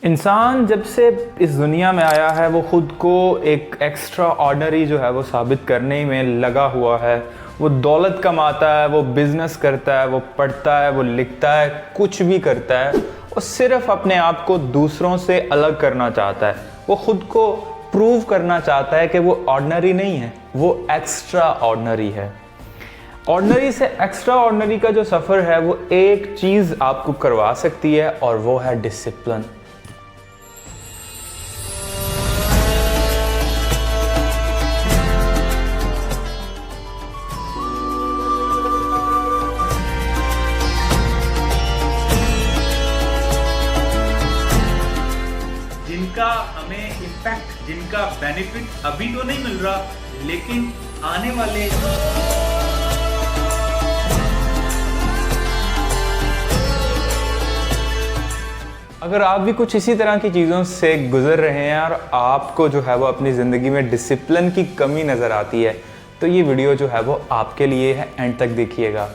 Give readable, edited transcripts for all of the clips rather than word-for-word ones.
इंसान जब से इस दुनिया में आया है वो ख़ुद को एक एक्स्ट्रा ऑर्डिनरी जो है वो साबित करने में लगा हुआ है। वो दौलत कमाता है, वो बिज़नेस करता है, वो पढ़ता है, वो लिखता है, कुछ भी करता है। वो सिर्फ अपने आप को दूसरों से अलग करना चाहता है। वो ख़ुद को प्रूव करना चाहता है कि वो ऑर्डिनरी नहीं है, वो एक्स्ट्रा ऑर्डिनरी है। ऑर्डिनरी से एक्स्ट्रा ऑर्डिनरी का जो सफ़र है वो एक चीज़ आपको करवा सकती है और वो है डिसिप्लिन। जिनका हमें इम्पैक्ट, जिनका बेनिफिट अभी तो नहीं मिल रहा, लेकिन आने वाले अगर आप भी कुछ इसी तरह की चीज़ों से गुजर रहे हैं और आपको जो है वो अपनी ज़िंदगी में डिसिप्लिन की कमी नज़र आती है, तो ये वीडियो जो है वो आपके लिए है, एंड तक देखिएगा।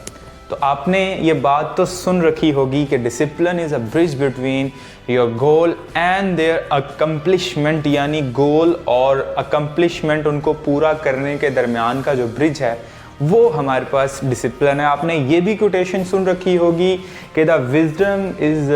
तो आपने ये बात तो सुन रखी होगी कि discipline is a bridge between your goal and their accomplishment, यानी गोल और अकम्पलिशमेंट, उनको पूरा करने के दरमियान का जो ब्रिज है वो हमारे पास डिसिप्लिन है। आपने ये भी कोटेशन सुन रखी होगी कि the wisdom is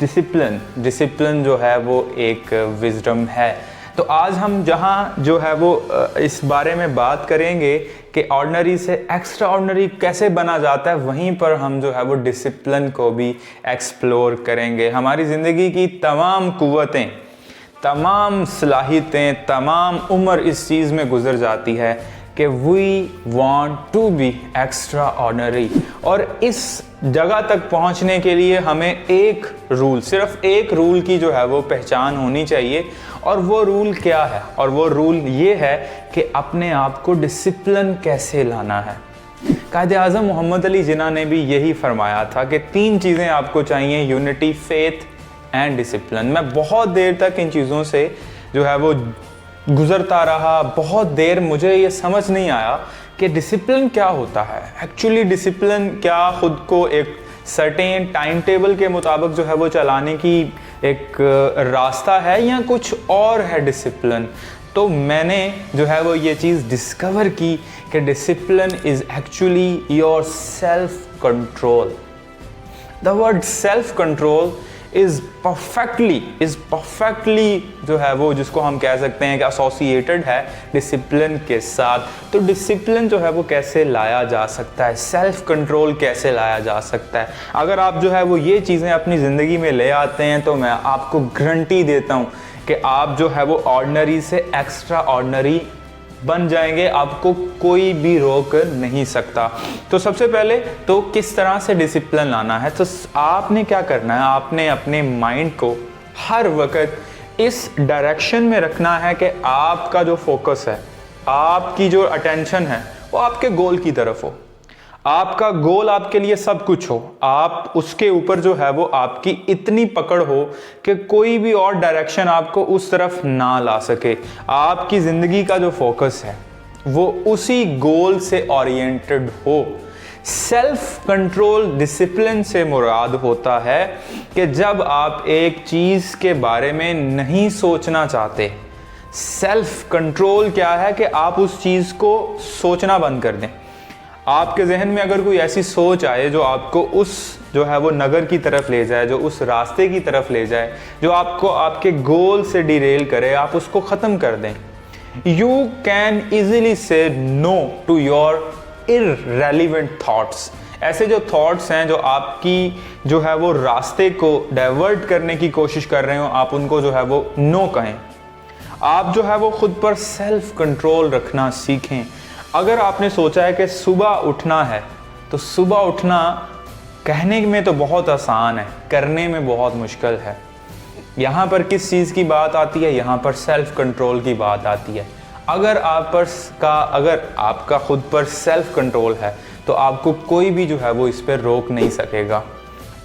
discipline, discipline जो है वो एक विजडम है। तो आज हम जहाँ जो है वो इस बारे में बात करेंगे कि ऑर्डिनरी से एक्स्ट्रा ऑर्डिनरी कैसे बना जाता है, वहीं पर हम जो है वो डिसिप्लिन को भी एक्सप्लोर करेंगे। हमारी ज़िंदगी की तमाम कुव्वतें, तमाम सलाहियतें, तमाम उम्र इस चीज़ में गुजर जाती है कि we want to be extraordinary, और इस जगह तक पहुंचने के लिए हमें एक रूल, सिर्फ एक रूल की जो है वो पहचान होनी चाहिए। और वो रूल क्या है? और वो रूल ये है कि अपने आप को डिसिप्लिन कैसे लाना है। कायद-ए-आज़म मोहम्मद अली जिन्ना ने भी यही फरमाया था कि 3 चीज़ें आपको चाहिए, यूनिटी, फेथ एंड डिसिप्लिन। मैं बहुत देर तक इन चीज़ों से जो है वो गुज़रता रहा, बहुत देर मुझे ये समझ नहीं आया कि डिसिप्लिन क्या होता है। एक्चुअली डिसिप्लिन क्या ख़ुद को एक सर्टेन टाइम टेबल के मुताबिक जो है वो चलाने की एक रास्ता है, या कुछ और है डिसिप्लिन? तो मैंने जो है वो ये चीज़ डिस्कवर की कि discipline is actually your self control. The word self control is perfectly जो है वो, जिसको हम कह सकते हैं कि एसोसिएटेड है डिसिप्लिन के साथ। तो डिसिप्लिन जो है वो कैसे लाया जा सकता है, सेल्फ कंट्रोल कैसे लाया जा सकता है? अगर आप जो है वो ये चीज़ें अपनी ज़िंदगी में ले आते हैं तो मैं आपको गारंटी देता हूँ कि आप जो है वो ऑर्डिनरी से एक्स्ट्रा ऑर्डिनरी बन जाएंगे, आपको कोई भी रोक नहीं सकता। तो सबसे पहले तो किस तरह से डिसिप्लिन लाना है? तो आपने क्या करना है, आपने अपने माइंड को हर वक्त इस डायरेक्शन में रखना है कि आपका जो फोकस है, आपकी जो अटेंशन है वो आपके गोल की तरफ हो। आपका गोल आपके लिए सब कुछ हो, आप उसके ऊपर जो है वो आपकी इतनी पकड़ हो कि कोई भी और डायरेक्शन आपको उस तरफ ना ला सके। आपकी ज़िंदगी का जो फोकस है वो उसी गोल से ओरिएंटेड हो। सेल्फ कंट्रोल डिसिप्लिन से मुराद होता है कि जब आप एक चीज़ के बारे में नहीं सोचना चाहते। सेल्फ कंट्रोल क्या है कि आप उस चीज़ को सोचना बंद कर दें। आपके जहन में अगर कोई ऐसी सोच आए जो आपको उस जो है वो नगर की तरफ ले जाए, जो उस रास्ते की तरफ ले जाए, जो आपको आपके गोल से डिरेल करे, आप उसको ख़त्म कर दें। You can easily say no to your irrelevant thoughts. ऐसे जो थॉट्स हैं जो आपकी जो है वो रास्ते को डाइवर्ट करने की कोशिश कर रहे हो, आप उनको जो है वो नो कहें। आप जो है वो खुद पर सेल्फ कंट्रोल रखना सीखें। अगर आपने सोचा है कि सुबह उठना है, तो सुबह उठना कहने में तो बहुत आसान है, करने में बहुत मुश्किल है। यहाँ पर किस चीज़ की बात आती है? यहाँ पर सेल्फ कंट्रोल की बात आती है। अगर आपका खुद पर सेल्फ कंट्रोल है तो आपको कोई भी जो है वो इस पर रोक नहीं सकेगा।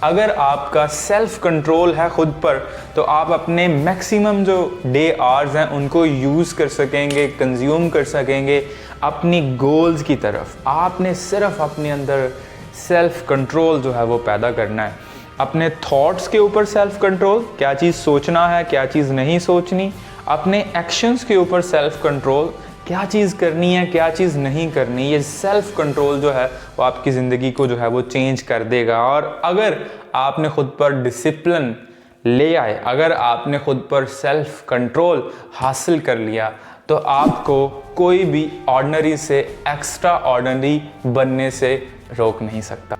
अगर आपका सेल्फ कंट्रोल है खुद पर, तो आप अपने मैक्सिमम जो डे आवर्स हैं उनको यूज़ कर सकेंगे, कंज्यूम कर सकेंगे अपनी गोल्स की तरफ। आपने सिर्फ अपने अंदर सेल्फ कंट्रोल जो है वो पैदा करना है। अपने थॉट्स के ऊपर सेल्फ कंट्रोल, क्या चीज़ सोचना है क्या चीज़ नहीं सोचनी, अपने एक्शंस के ऊपर सेल्फ कंट्रोल, क्या चीज़ करनी है क्या चीज़ नहीं करनी। ये सेल्फ कंट्रोल जो है वो आपकी ज़िंदगी को जो है वो चेंज कर देगा। और अगर आपने खुद पर डिसिप्लिन ले आए, अगर आपने खुद पर सेल्फ कंट्रोल हासिल कर लिया, तो आपको कोई भी ऑर्डिनरी से एक्स्ट्रा ऑर्डिनरी बनने से रोक नहीं सकता।